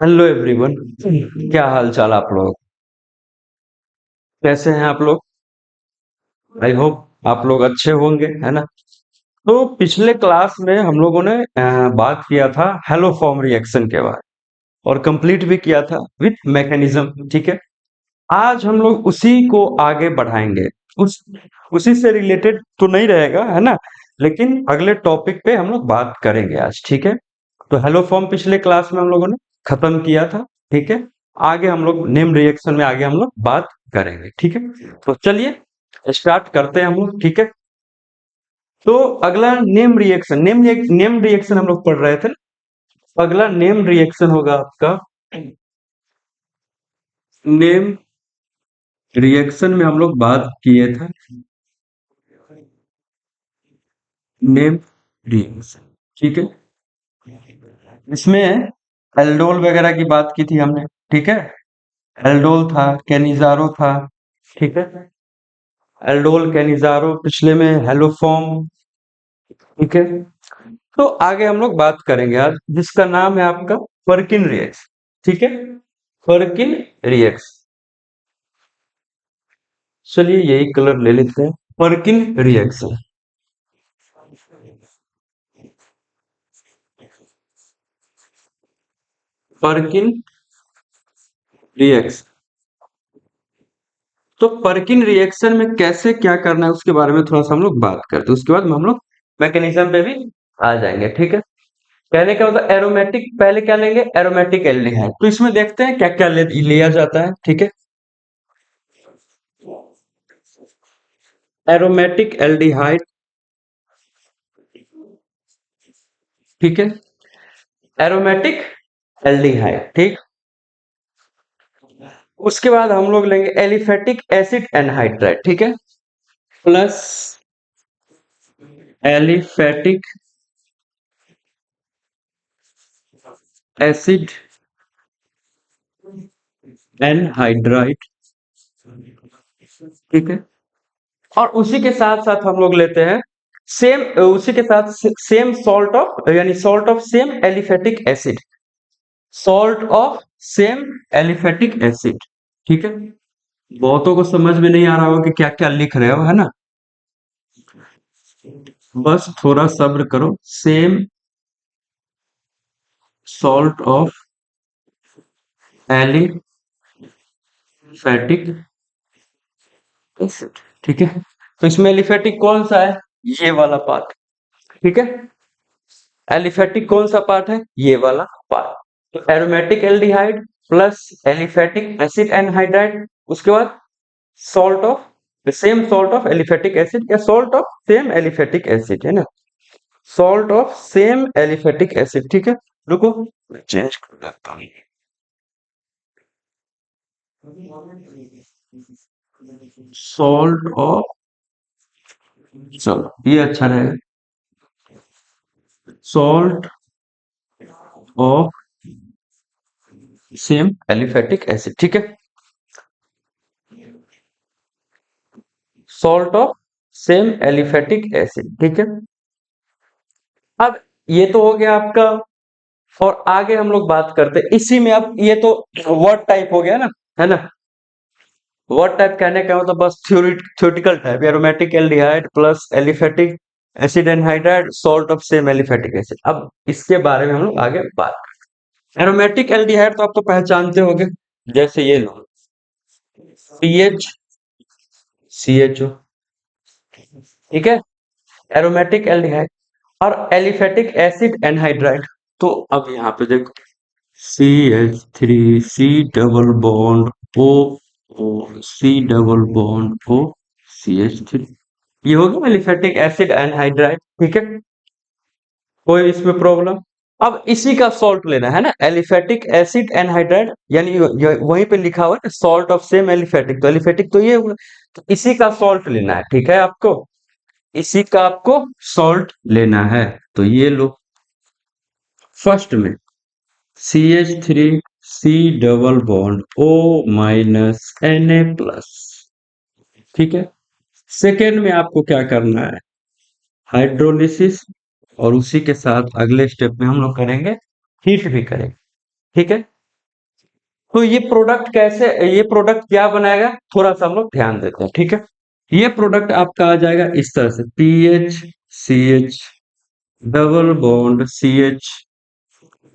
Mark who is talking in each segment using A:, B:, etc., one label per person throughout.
A: Hello everyone. क्या हाल चाल आप लोग? कैसे हैं आप लोग? आई होप आप लोग अच्छे होंगे, है ना? तो पिछले क्लास में हम लोगों ने बात किया था हेलो फॉर्म रिएक्शन के बारे और कंप्लीट भी किया था विथ मैकेनिज्म। ठीक है, आज हम लोग उसी को आगे बढ़ाएंगे। उस उसी से रिलेटेड तो नहीं रहेगा, है ना? लेकिन अगले टॉपिक पे हम लोग बात करेंगे आज। ठीक है, तो हेलो फॉर्म पिछले क्लास में हम लोगों ने खत्म किया था। ठीक है, आगे हम लोग नेम रिएक्शन में आगे हम लोग बात करेंगे। ठीक है, तो चलिए स्टार्ट करते हैं हम लोग। ठीक है, तो अगला नेम रिएक्शन, नेम रिएक्शन हम लोग पढ़ रहे थे ना। अगला नेम रिएक्शन होगा आपका। नेम रिएक्शन में हम लोग बात किए थे नेम रिएक्शन। ठीक है, इसमें एल्डोल वगैरह की बात की थी हमने। ठीक है, एल्डोल था, कैनिजारो था। ठीक है, एल्डोल कैनिजारो पिछले में हेलोफॉर्म। ठीक है, तो आगे हम लोग बात करेंगे आज जिसका नाम है आपका फर्किन रिएक्स। ठीक है, फर्किन रिएक्स। चलिए यही कलर ले लेते हैं, फर्किन रिएक्शन। फर्किन रिएक्शन। तो पर्किन रिएक्शन में कैसे क्या करना है उसके बारे में थोड़ा सा हम लोग बात करते हैं, उसके बाद में हम लोग मैकेनिज्म पे भी आ जाएंगे। ठीक है, कहने का मतलब एरोमेटिक पहले क्या लेंगे, एरोमेटिक एल्डिहाइड। तो इसमें देखते हैं क्या क्या लिया जाता है। ठीक है, एरोमेटिक एल्डिहाइड। ठीक है, एरोमेटिक एल्डिहाइड। ठीक, उसके बाद हम लोग लेंगे एलिफेटिक एसिड एनहाइड्राइड। ठीक है, प्लस एलिफेटिक एसिड एनहाइड्राइड। ठीक है, और उसी के साथ साथ हम लोग लेते हैं सेम, उसी के साथ सेम सॉल्ट ऑफ, यानी salt of same aliphatic acid. Salt of same aliphatic acid. ठीक है, बहुतों को समझ में नहीं आ रहा होगा कि क्या क्या लिख रहे हो, है ना? बस थोड़ा सब्र करो। Same salt of aliphatic acid. ठीक है, तो इसमें एलिफेटिक कौन सा है? ये वाला पार्ट। ठीक है, एलिफेटिक कौन सा पार्ट है? ये वाला पार्ट। तो aromatic aldehyde plus aliphatic acid anhydride, उसके बाद salt of the same salt of aliphatic acid या salt of same aliphatic acid, है ना? Salt of same aliphatic acid. ठीक है, रुको मैं चेंज कर देता हूँ। सॉल्ट ऑफ, चलो ये अच्छा रहेगा, salt of same aliphatic acid. ठीक है, salt of same aliphatic acid. ठीक है, अब ये तो हो गया आपका। और आगे हम लोग बात करते हैं इसी में। अब ये तो वर्ड टाइप हो गया ना, है ना? वर्ड टाइप कहने का मतलब बस theoretical type, aromatic aldehyde plus aliphatic acid anhydride salt of same aliphatic acid. अब इसके बारे में हम लोग आगे बात करें। एरोमेटिक एल्डिहाइड तो आप तो पहचानते होंगे, जैसे ये लो CH CHO। ठीक है, एरोमेटिक एल्डिहाइड और एलिफेटिक एसिड एनहाइड्राइड। तो अब यहाँ पे देखो CH3 C double bond O O C double bond O CH3, ये हो गया एलिफेटिक एसिड एनहाइड्राइड। ठीक है, कोई इसमें प्रॉब्लम? अब इसी का सॉल्ट लेना है ना, एलिफेटिक एसिड एनहाइड्राइड, यानी वहीं पे लिखा हुआ है सॉल्ट ऑफ सेम एलिफेटिक, तो एलिफेटिक तो ये हुआ, तो इसी का सॉल्ट लेना है। ठीक है, आपको इसी का आपको सॉल्ट लेना है। तो ये लो, फर्स्ट में CH3 C double bond O- Na+। ठीक है, सेकेंड में आपको क्या करना है, हाइड्रोलिसिस, और उसी के साथ अगले स्टेप में हम लोग करेंगे हीट भी करेंगे। ठीक है, तो ये प्रोडक्ट क्या बनाएगा, थोड़ा सा हम लोग ध्यान देते हैं, ठीक है। ये प्रोडक्ट आपका आ जाएगा इस तरह से, PH CH double bond CH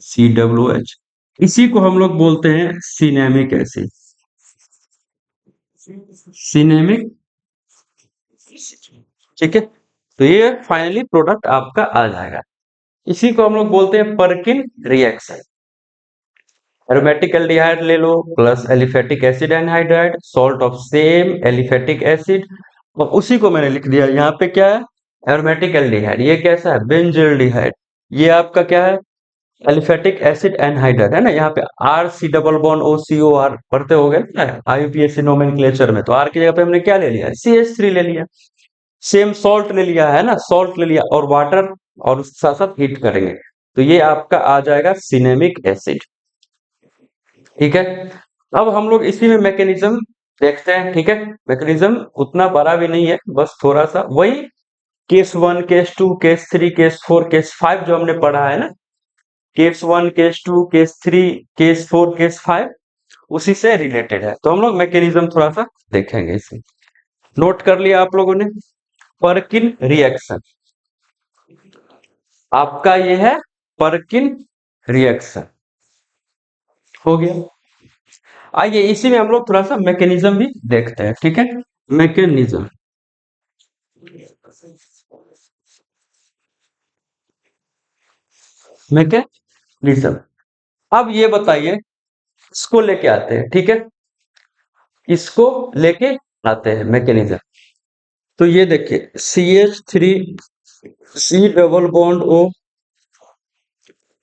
A: COH, इसी को हम लोग बोलते हैं सिनेमिक एसिड। सिनेमिक, ठीक है। तो ये फाइनली प्रोडक्ट आपका आ जाएगा, इसी को हम लोग बोलते हैं पर्किन रिएक्शन। एरोमेटिक एल्डिहाइड ले लो plus aliphatic acid anhydride, salt of same aliphatic acid, और उसी को मैंने लिख दिया यहाँ पे क्या है, एरोमेटिक एल्डिहाइड। ये कैसा है, बेंजल्डिहाइड। ये आपका क्या है, एलिफेटिक एसिड एनहाइड्राइड, है ना। यहाँ पे R C double bond OCOR पढ़ते हो गए ना IUPAC नोमेनक्लेचर में, तो आर की जगह पे हमने क्या ले लिया, CH3 ले लिया। सेम सॉल्ट ले लिया है ना, सॉल्ट ले लिया और वाटर, और उसके साथ साथ हीट करेंगे, तो ये आपका आ जाएगा सिनेमिक एसिड, ठीक है। अब हम लोग इसी में मैकेनिज्म देखते हैं, ठीक है। मैकेनिज्म उतना बड़ा भी नहीं है, बस थोड़ा सा वही case 1 case 2 case 3 case 4 case 5 जो हमने पढ़ा है ना, case 1 case 2 case 3 case 4 case 5, उसी से रिलेटेड है। तो हम लोग मैकेनिज्म थोड़ा सा देखेंगे इसे। नोट कर लिया आप लोगों ने, पर्किन रिएक्शन आपका ये है, पर्किन रिएक्शन हो गया। आइए इसी में हम लोग थोड़ा सा मैकेनिज्म भी देखते हैं, ठीक है। Mechanism, mechanism. अब ये बताइए, इसको लेके आते हैं, ठीक है। इसको लेके आते हैं मैकेनिज्म। तो ये देखिए, CH3 C double bond O,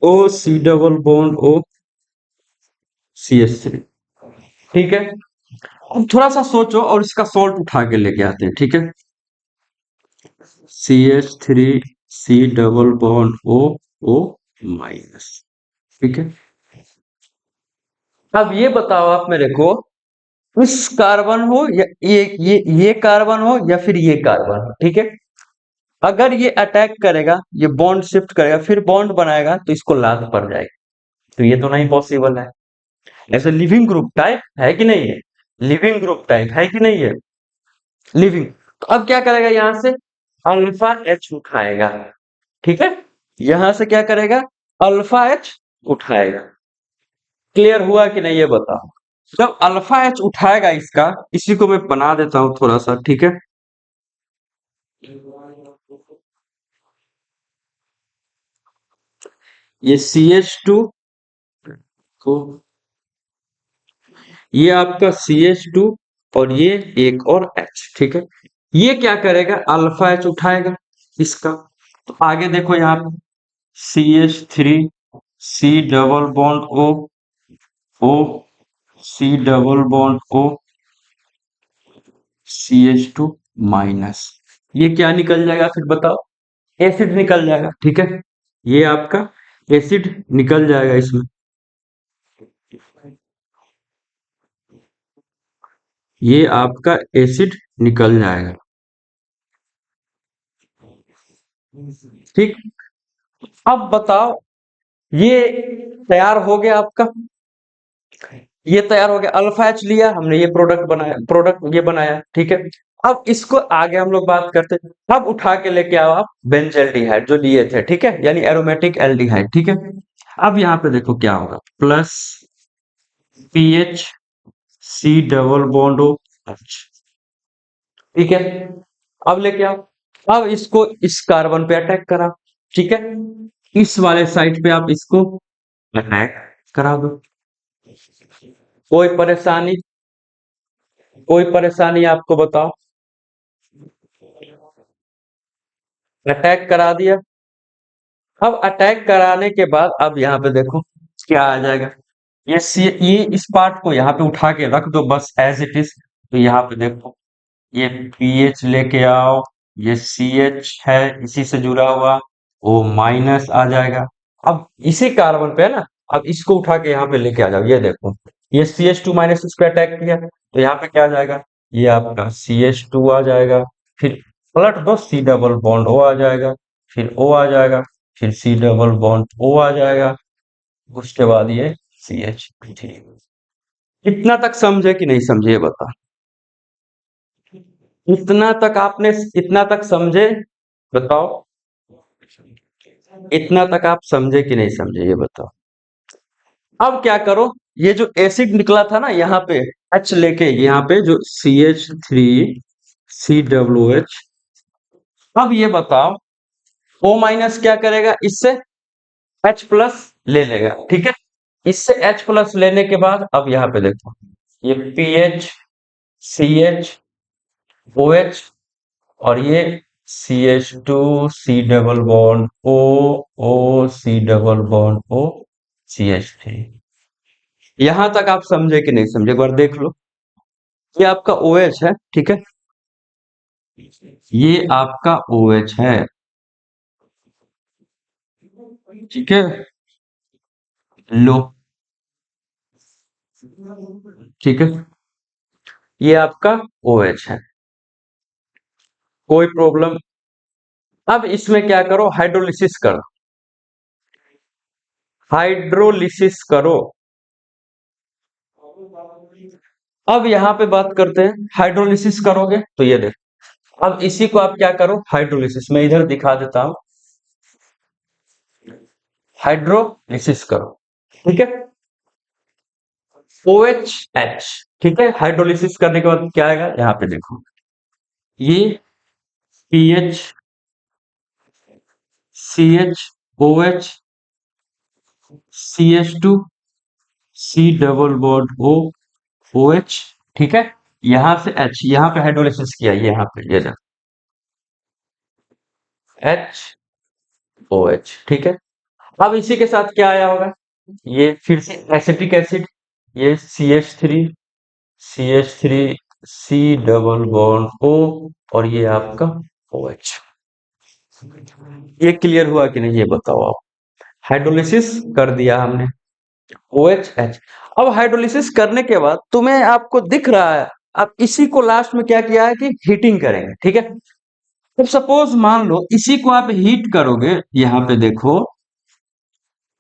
A: O C double bond O CH3, ठीक है। अब थोड़ा सा सोचो और इसका सॉल्ट उठा के लेके आते हैं, ठीक है। CH3 C double bond O ठीक है। अब ये बताओ आप मेरे को, इस कार्बन हो या ये कार्बन हो या फिर ये कार्बन हो, ठीक है। अगर ये अटैक करेगा, ये बॉन्ड शिफ्ट करेगा, फिर बॉन्ड बनाएगा, तो इसको लात पड़ जाएगी। तो ये तो नहीं पॉसिबल है। ऐसे लिविंग ग्रुप टाइप है कि नहीं है, लिविंग ग्रुप टाइप है कि नहीं है, लिविंग। तो अब क्या करेगा, यहां से अल्फा H उठाएगा, ठीक है। यहां से क्या करेगा, अल्फा H उठाएगा। क्लियर हुआ कि नहीं ये बताओ। जब अल्फा H उठाएगा इसका, इसी को मैं बना देता हूं थोड़ा सा, ठीक है। ये CH2 को, ये आपका CH2 और ये एक और H, ठीक है। ये क्या करेगा, अल्फा H उठाएगा इसका। तो आगे देखो यहाँ पे CH3 C double bond O CH2 minus, ये क्या निकल जाएगा फिर बताओ, एसिड निकल जाएगा, ठीक है। ये आपका एसिड निकल जाएगा इसमें, ये आपका एसिड निकल जाएगा, ठीक। अब बताओ, ये तैयार हो गया आपका, ये तैयार हो गया, अल्फा एच लिया हमने, ये प्रोडक्ट बनाया, प्रोडक्ट ये बनाया, ठीक है। अब इसको आगे हम लोग बात करते हैं। अब उठा के लेके आओ आप बेंजल्डिहाइड जो लिए थे, ठीक है, यानी एरोमेटिक एल्डिहाइड, ठीक है। अब यहाँ पे देखो क्या होगा, plus PH C double bond O H, ठीक है। अब लेके आओ, अब इसको इस कार्बन पे अटैक करा, ठीक है। इस वाले साइड पे आप इसको अटैक करा दो, कोई परेशानी, कोई परेशानी आपको बताओ, अटैक करा दिया। अब अटैक कराने के बाद अब यहाँ पे देखो क्या आ जाएगा, ये इस पार्ट को यहाँ पे उठा के रख दो बस एज इट इज। तो यहाँ पे देखो, ये पीएच लेके आओ, ये CH है इसी से जुड़ा हुआ, वो माइनस आ जाएगा। अब इसी कार्बन पे है ना, अब इसको उठा के यहाँ पे लेके आ जाओ, ये देखो, ये CH2 माइनस इस पे अटैक किया, तो यहाँ पे क्या आ जाएगा, ये आपका CH2 आ जाएगा, फिर पलट दो C डबल बॉन्ड O आ जाएगा, फिर O आ जाएगा, फिर C डबल बॉन्ड O आ जाएगा, उसके बाद ये CH3, इतना तक समझे कि नहीं समझे ये बता। इतना तक समझे, बताओ। इतना तक आप समझे कि नहीं समझे ये बताओ। अब क्या करो, ये जो एसिड निकला था ना यहाँ पे, H लेके यहाँ पे जो CH3COOH, अब ये बताओ O माइनस क्या करेगा, इससे H प्लस ले लेगा, ठीक है। इससे H प्लस लेने के बाद अब यहाँ पे देखो, ये PHCHOH और ये CH2 C double bond O double bond CH3। यहां तक आप समझे कि नहीं समझे, एक बार देख लो। ये आपका OH है, ठीक है। ये आपका OH है, ठीक है। लो, ठीक है। ये आपका OH है, कोई प्रॉब्लम। अब इसमें क्या करो, हाइड्रोलिसिस करो, हाइड्रोलिसिस करो। अब यहाँ पे बात करते हैं, हाइड्रोलिसिस करोगे तो ये देखो, अब इसी को आप क्या करो, हाइड्रोलिसिस में इधर दिखा देता हूं, हाइड्रोलिसिस करो, ठीक है। OH, ठीक है। हाइड्रोलिसिस करने के बाद क्या आएगा, यहाँ पे देखो, ये PHCHOH CH2 C double bond OH, ठीक है। यहां से H, यहाँ पे हाइड्रोलिसिस किया, ये यहाँ पे ये HOH, ठीक है। अब इसी के साथ क्या आया होगा, ये फिर से एसिटिक एसिड, ये CH3 डबल बॉन्ड O और ये आपका OH। ये क्लियर हुआ कि नहीं ये बताओ आप। हाइड्रोलिसिस कर दिया हमने, OH। अब हाइड्रोलिसिस करने के बाद तुम्हें आपको दिख रहा है, अब इसी को लास्ट में क्या किया है कि हीटिंग करेंगे, ठीक है। अब सपोज मान लो इसी को आप हीट करोगे, यहाँ पे देखो,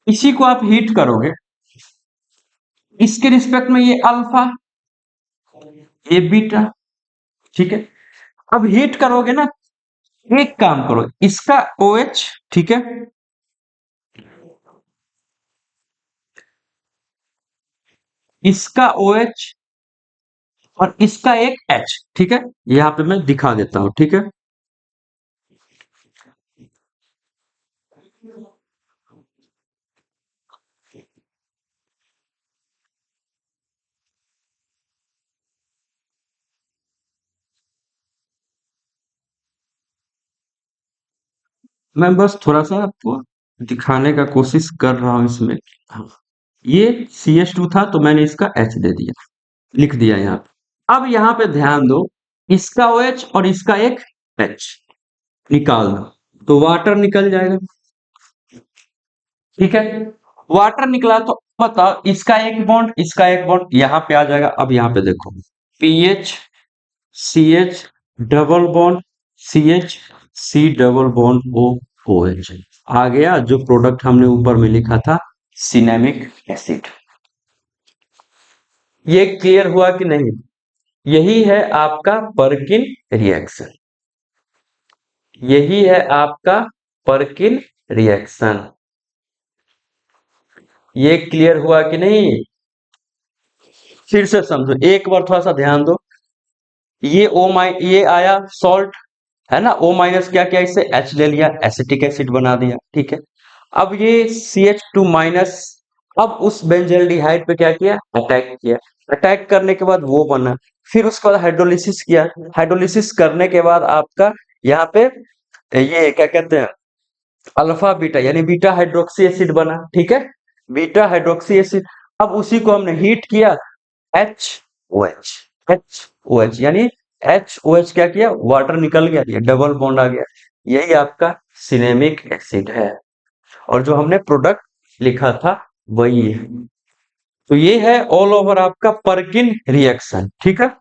A: इसी को आप हीट करोगे, इसके रिस्पेक्ट में ये अल्फा, ये बीटा, ठीक है। अब हीट करोगे ना, एक काम करो, इसका OH, ठीक है, इसका OH और इसका एक H, ठीक है। यहाँ पे मैं दिखा देता हूं, ठीक है। मैं बस थोड़ा सा आपको दिखाने का कोशिश कर रहा हूं इसमें। हाँ, ये CH2 था तो मैंने इसका H दे दिया, लिख दिया यहाँ पे। अब यहाँ पे ध्यान दो, इसका OH और इसका एक H निकाल दो, तो वाटर निकल जाएगा, ठीक है। वाटर निकला तो बताओ, इसका एक बॉन्ड, इसका एक बॉन्ड यहाँ पे आ जाएगा। अब यहाँ पे देखो, PH CH double bond CH C double bond OH आ गया, जो प्रोडक्ट हमने ऊपर में लिखा था, सिनेमिक एसिड। ये क्लियर हुआ कि नहीं। यही है आपका पर्किन रिएक्शन, यही है आपका पर्किन रिएक्शन। ये क्लियर हुआ कि नहीं, फिर से समझो, एक बार थोड़ा सा ध्यान दो। ये आया सॉल्ट, है ना। O माइनस क्या किया, इससे H ले लिया, एसिटिक एसिड बना दिया, ठीक है। अब ये CH2 माइनस, अब उस बेंजल्डिहाइड पे क्या किया, अटैक किया। अटैक करने के बाद वो बना, फिर उसके बाद हाइड्रोलिसिस किया। हाइड्रोलिसिस करने के बाद आपका यहाँ पे ये क्या कहते हैं, अल्फा बीटा यानी बीटा हाइड्रोक्सी एसिड बना, ठीक है। बीटा हाइड्रोक्सी एसिड, अब उसी को हमने हीट किया, HOH, HOH यानी HOH क्या किया, वाटर निकल गया, ये डबल बॉन्ड आ गया। यही आपका सिनेमिक एसिड है, और जो हमने प्रोडक्ट लिखा था वही है। तो ये है ऑल ओवर आपका पर्किन रिएक्शन, ठीक है।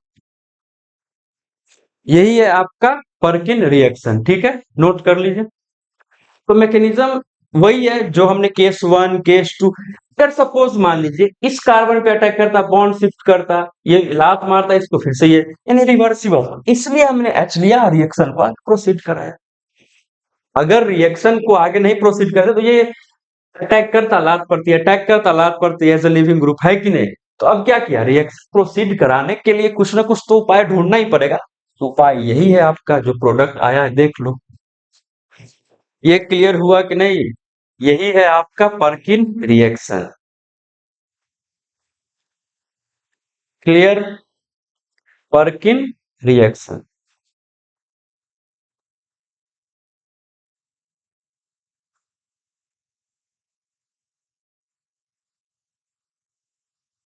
A: यही है आपका पर्किन रिएक्शन, ठीक है, नोट कर लीजिए। तो मैकेनिज्म वही है जो हमने केस 1 केस 2, अगर सपोज मान लीजिए इस कार्बन पे अटैक करता, बॉन्ड शिफ्ट करता, ये लात मारता, इसको फिर से ये यानी रिवर्सिबल, इसलिए हमने एच लिया, रिएक्शन को आगे प्रोसीड कराया। अगर रिएक्शन को आगे नहीं प्रोसीड करते तो ये अटैक करता, लात पड़ती, अटैक करता, लात पड़ती, एज ए लिविंग ग्रुप, है कि नहीं? तो अब क्या किया, रिएक्शन प्रोसीड कराने के लिए कुछ ना कुछ तो उपाय ढूंढना ही पड़ेगा। तो उपाय यही है, आपका जो प्रोडक्ट आया है देख लो। ये क्लियर हुआ कि नहीं? यही है आपका Perkin reaction. Clear? Perkin reaction.